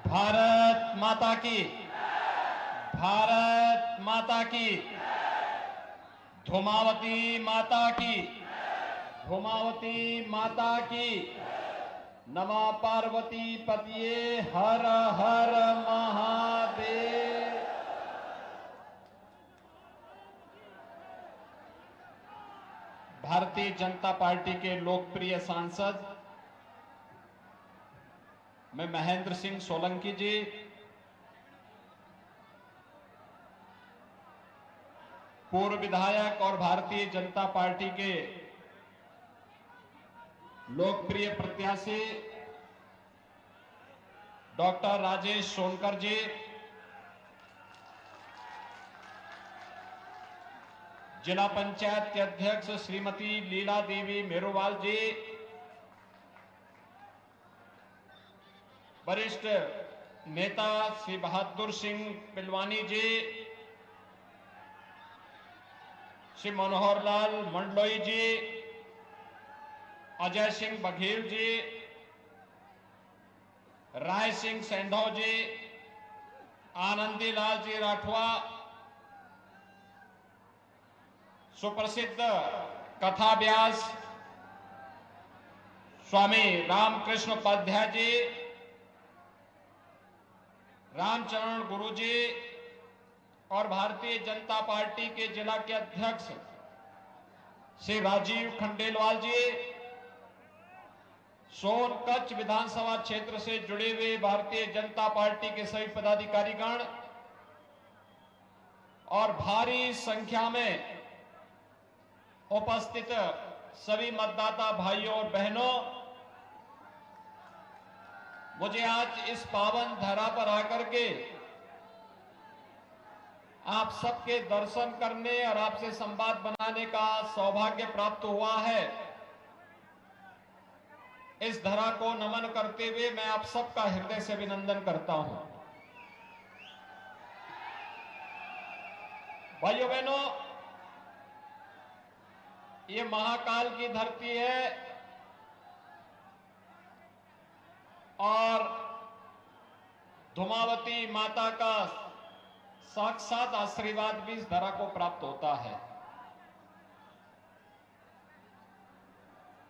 भारत माता की, भारत माता की, धूमावती माता की, धूमावती माता की। नमः पार्वती पतिये हर हर महादेव। भारतीय जनता पार्टी के लोकप्रिय सांसद मैं महेंद्र सिंह सोलंकी जी, पूर्व विधायक और भारतीय जनता पार्टी के लोकप्रिय प्रत्याशी डॉक्टर राजेश सोनकर जी, जिला पंचायत के अध्यक्ष श्रीमती लीला देवी मेरुवाल जी, वरिष्ठ नेता श्री बहादुर सिंह पिलवानी जी, श्री मनोहर लाल मंडलोई जी, अजय सिंह बघेल जी, राय सिंह सैंधव जी, आनंदी लाल जी राठवा, सुप्रसिद्ध कथा व्यास स्वामी रामकृष्ण उपाध्याय जी, रामचरण गुरु जी और भारतीय जनता पार्टी के जिला के अध्यक्ष श्री राजीव खंडेलवाल जी, सोनकच्छ विधानसभा क्षेत्र से जुड़े हुए भारतीय जनता पार्टी के सभी पदाधिकारीगण और भारी संख्या में उपस्थित सभी मतदाता भाइयों और बहनों, मुझे आज इस पावन धरा पर आकर के आप सबके दर्शन करने और आपसे संवाद बनाने का सौभाग्य प्राप्त हुआ है। इस धरा को नमन करते हुए मैं आप सबका हृदय से अभिनंदन करता हूं। भाइयों बहनों, ये महाकाल की धरती है और धूमावती माता का साक्षात आशीर्वाद भी इस धरा को प्राप्त होता है।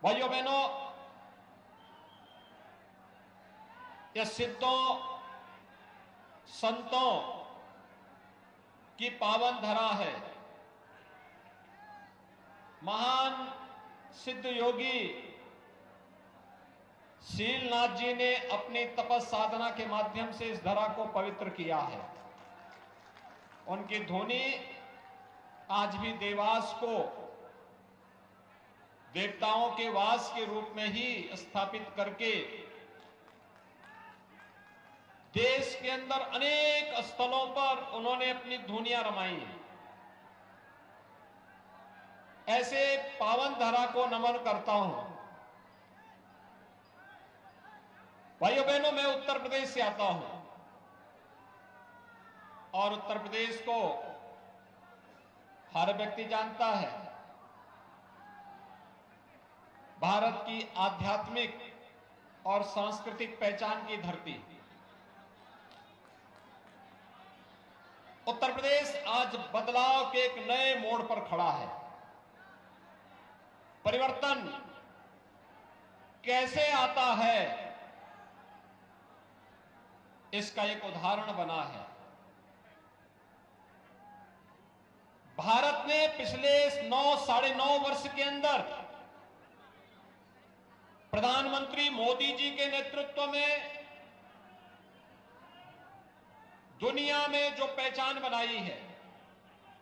भाइयों बहनों, यह सिद्धों संतों की पावन धरा है। महान सिद्ध योगी शीलनाथ जी ने अपनी तपस साधना के माध्यम से इस धरा को पवित्र किया है। उनकी ध्वनि आज भी देवास को देवताओं के वास के रूप में ही स्थापित करके देश के अंदर अनेक स्थलों पर उन्होंने अपनी ध्वनियां रमाई हैं। ऐसे पावन धरा को नमन करता हूं। भाइयों बहनों, मैं उत्तर प्रदेश से आता हूं और उत्तर प्रदेश को हर व्यक्ति जानता है। भारत की आध्यात्मिक और सांस्कृतिक पहचान की धरती। उत्तर प्रदेश आज बदलाव के एक नए मोड़ पर खड़ा है। परिवर्तन कैसे आता है, इसका एक उदाहरण बना है। भारत ने पिछले 9-9.5 वर्ष के अंदर प्रधानमंत्री मोदी जी के नेतृत्व में दुनिया में जो पहचान बनाई है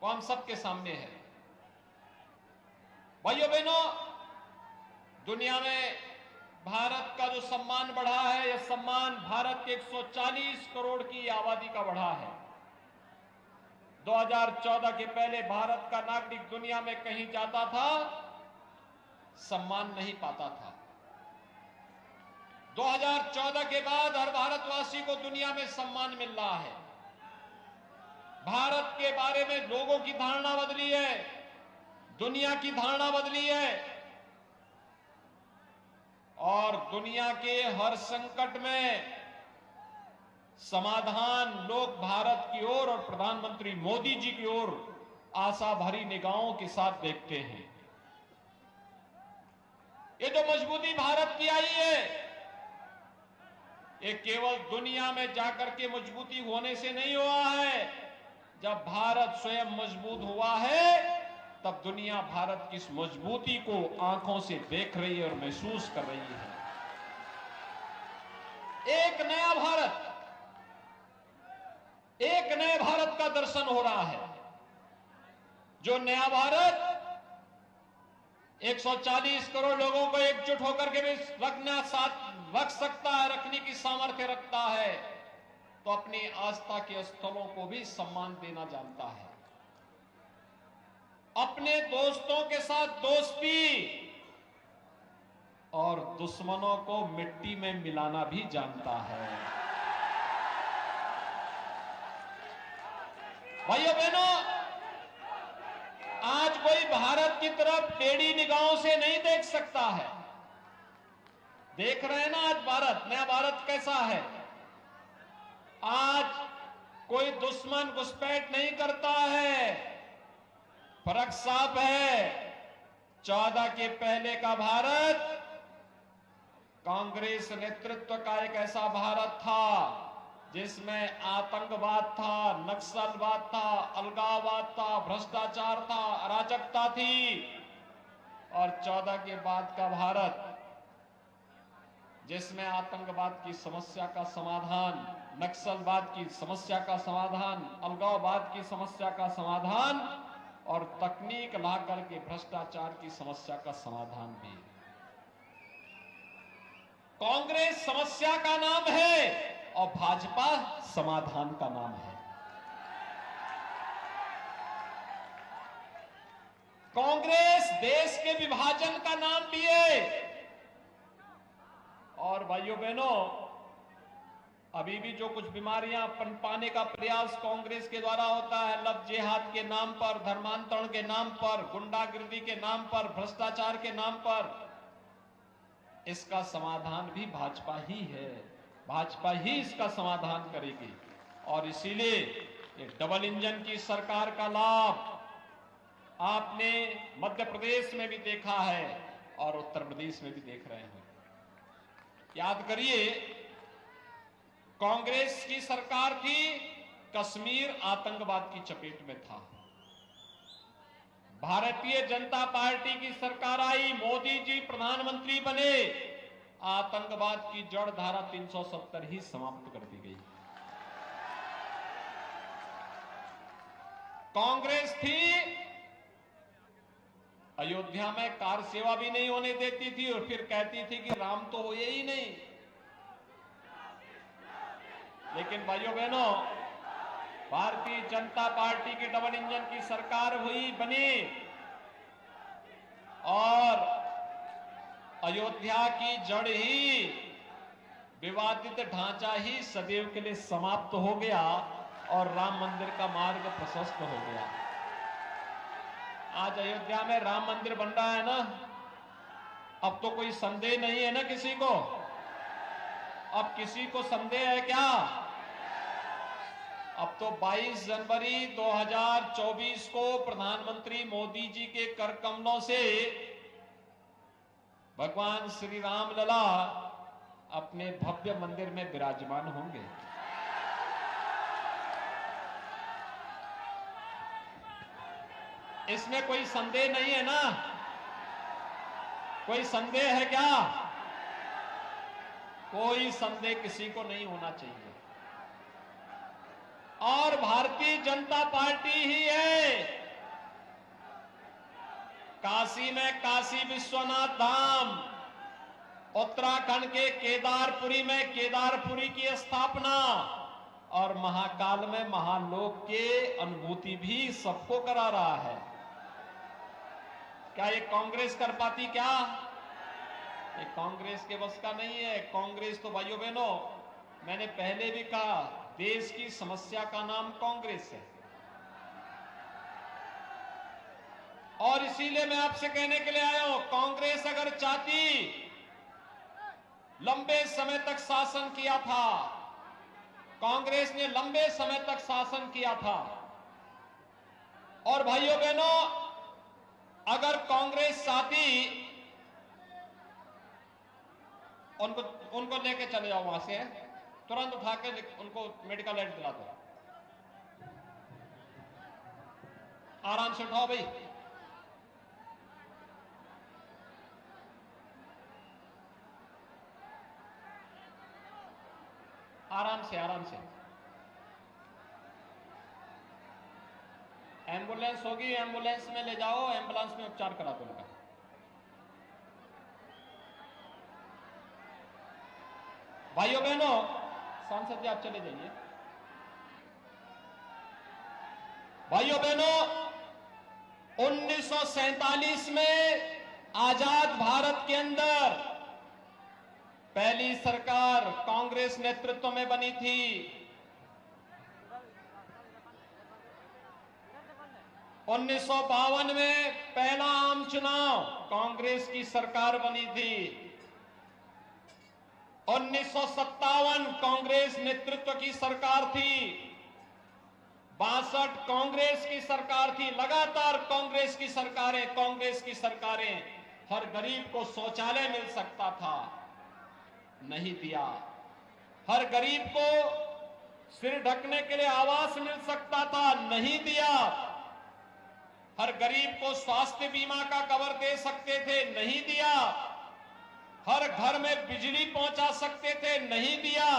वो हम सबके सामने है। भाइयों बहनों, दुनिया में भारत का जो सम्मान बढ़ा है, यह सम्मान भारत के 140 करोड़ की आबादी का बढ़ा है। 2014 के पहले भारत का नागरिक दुनिया में कहीं जाता था, सम्मान नहीं पाता था। 2014 के बाद हर भारतवासी को दुनिया में सम्मान मिल रहा है। भारत के बारे में लोगों की धारणा बदली है, दुनिया की धारणा बदली है और दुनिया के हर संकट में समाधान लोग भारत की ओर और प्रधानमंत्री मोदी जी की ओर आशा भरी निगाहों के साथ देखते हैं। ये जो मजबूती भारत की आई है, ये केवल दुनिया में जाकर के मजबूती होने से नहीं हुआ है। जब भारत स्वयं मजबूत हुआ है, तब दुनिया भारत की इस मजबूती को आंखों से देख रही है और महसूस कर रही है। एक नया भारत, एक नए भारत का दर्शन हो रहा है। जो नया भारत 140 करोड़ लोगों को एकजुट होकर के भी रख सकता है, रखने की सामर्थ्य रखता है, तो अपनी आस्था के स्थलों को भी सम्मान देना जानता है। अपने दोस्तों के साथ दोस्ती और दुश्मनों को मिट्टी में मिलाना भी जानता है। भाइयों बहनों, आज कोई भारत की तरफ टेढ़ी निगाहों से नहीं देख सकता है। देख रहे हैं ना आज भारत, नया भारत कैसा है। आज कोई दुश्मन घुसपैठ नहीं करता है। फर्क साफ है। 14 के पहले का भारत कांग्रेस नेतृत्व का एक ऐसा भारत था जिसमें आतंकवाद था, नक्सलवाद था, अलगाववाद था, भ्रष्टाचार था, अराजकता थी। और 14 के बाद का भारत जिसमें आतंकवाद की समस्या का समाधान, नक्सलवाद की समस्या का समाधान, अलगाववाद की समस्या का समाधान और तकनीक लाकर के भ्रष्टाचार की समस्या का समाधान भी। कांग्रेस समस्या का नाम है और भाजपा समाधान का नाम है। कांग्रेस देश के विभाजन का नाम भी है। और भाइयों बहनों, अभी भी जो कुछ बीमारियां पनपाने का प्रयास कांग्रेस के द्वारा होता है, लव जिहाद के नाम पर, धर्मांतरण के नाम पर, गुंडागिर्दी के नाम पर, भ्रष्टाचार के नाम पर, इसका समाधान भी भाजपा ही है। भाजपा ही इसका समाधान करेगी। और इसीलिए ये डबल इंजन की सरकार का लाभ आपने मध्य प्रदेश में भी देखा है और उत्तर प्रदेश में भी देख रहे हैं। याद करिए, कांग्रेस की सरकार थी, कश्मीर आतंकवाद की चपेट में था। भारतीय जनता पार्टी की सरकार आई, मोदी जी प्रधानमंत्री बने, आतंकवाद की जड़ धारा 370 ही समाप्त कर दी गई। कांग्रेस थी, अयोध्या में कार सेवा भी नहीं होने देती थी और फिर कहती थी कि राम तो हुए ही नहीं। लेकिन भाइयों बहनों, भारतीय जनता पार्टी की डबल इंजन की सरकार हुई, बनी और अयोध्या की जड़ ही, विवादित ढांचा ही सदैव के लिए समाप्त हो गया और राम मंदिर का मार्ग प्रशस्त हो गया। आज अयोध्या में राम मंदिर बन रहा है ना, अब तो कोई संदेह नहीं है ना किसी को। अब किसी को संदेह है क्या? अब तो 22 जनवरी 2024 को प्रधानमंत्री मोदी जी के कर कमलों से भगवान श्री राम लला अपने भव्य मंदिर में विराजमान होंगे। इसमें कोई संदेह नहीं है ना? कोई संदेह है क्या? कोई संदेह किसी को नहीं होना चाहिए। और भारतीय जनता पार्टी ही है। काशी में काशी विश्वनाथ धाम, उत्तराखंड के केदारपुरी में केदारपुरी की स्थापना और महाकाल में महालोक के अनुभूति भी सबको करा रहा है। क्या ये कांग्रेस कर पाती? क्या ये कांग्रेस के बस का नहीं है। कांग्रेस तो भाइयों बहनों, मैंने पहले भी कहा, देश की समस्या का नाम कांग्रेस है। और इसीलिए मैं आपसे कहने के लिए आया हूं, कांग्रेस अगर चाहती, लंबे समय तक शासन किया था, कांग्रेस ने लंबे समय तक शासन किया था। और भाइयों बहनों, अगर कांग्रेस साथी उनको लेके चले जाओ वहां से, तुरंत उठा के उनको मेडिकल एड दिला दो। आराम से उठाओ भाई। आराम से, आराम से। एम्बुलेंस होगी, एम्बुलेंस में ले जाओ, एम्बुलेंस में उपचार करा दो उनका। भाइयों बहनों, सांसद जी आप चले जाइए। भाइयों बहनों, 1947 में आजाद भारत के अंदर पहली सरकार कांग्रेस नेतृत्व में बनी थी। 1952 में पहला आम चुनाव कांग्रेस की सरकार बनी थी। 1957 कांग्रेस नेतृत्व की सरकार थी। 62 कांग्रेस की सरकार थी। लगातार कांग्रेस की सरकारें। हर गरीब को शौचालय मिल सकता था, नहीं दिया। हर गरीब को सिर ढकने के लिए आवास मिल सकता था, नहीं दिया। हर गरीब को स्वास्थ्य बीमा का कवर दे सकते थे, नहीं दिया। हर घर में बिजली पहुंचा सकते थे, नहीं दिया।